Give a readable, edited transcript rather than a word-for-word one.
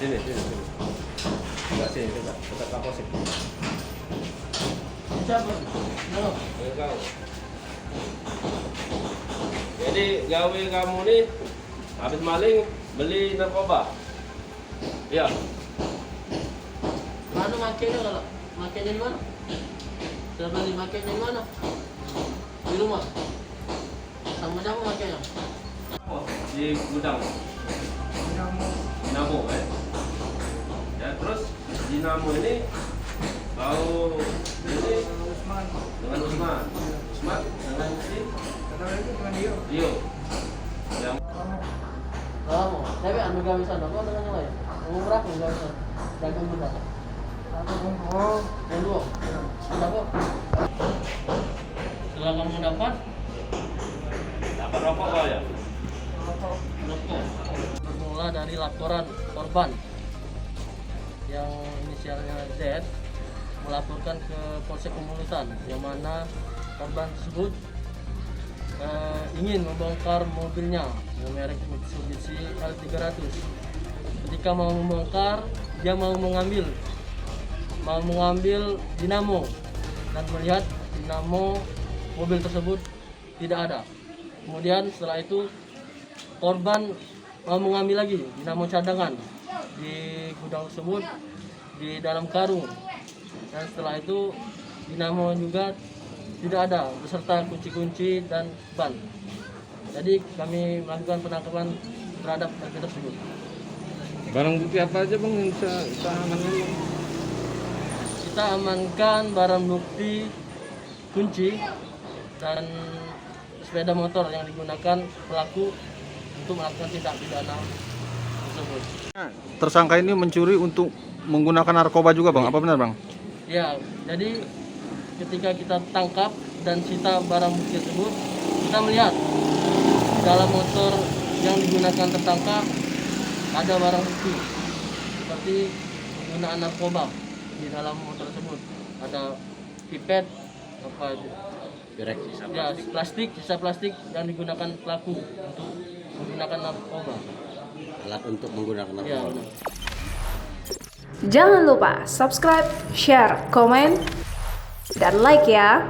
Sini. Enggak sini, kita kaposin. Siapa? Halo. Engkau. Jadi gawe kamu nih habis maling beli narkoba. Iya. Mana makainya kalau? Makainya di mana? Sudah beli makainya di mana? Di rumah. Sama siapa makainya? Oh, di gudang. Dinamo, Ya, terus Dinamo ini mau ini dengan Usman dengan si Dio. Yang Kamu. Tapi anu gawe sana, kok dengan yang lain? Umrah anu gawe sana. Dagang juga. Yang dua. Kenapa? Setelah kamu dapat rokok kok ya? rokok. Bermula dari laporan korban yang inisialnya Z melaporkan ke Polsek Pemulutan, yang mana korban tersebut ingin membongkar mobilnya yang merek Mitsubishi L300. Ketika mau membongkar, dia mau mengambil dinamo dan melihat dinamo mobil tersebut tidak ada. Kemudian setelah itu korban mau mengambil lagi dinamo cadangan di gudang tersebut di dalam karung, dan setelah itu dinamo juga tidak ada beserta kunci-kunci dan ban. Jadi kami melakukan penangkapan terhadap LP tersebut. Barang bukti apa aja bang yang bisa kita amankan bang? Kita amankan barang bukti kunci dan sepeda motor yang digunakan pelaku untuk melakukan tindak pidana tersebut. Tersangka ini mencuri untuk menggunakan narkoba juga bang, apa benar bang? Ya, jadi ketika kita tangkap dan sita barang bukti tersebut, kita melihat di dalam motor yang digunakan tersangka ada barang bukti seperti penggunaan narkoba di dalam motor tersebut. Ada pipet, apa itu? Sisa plastik yang digunakan pelaku untuk menggunakan narkoba. Alat untuk menggunakan Ya, narkoba. benar. Jangan lupa subscribe, share, komen, dan like ya.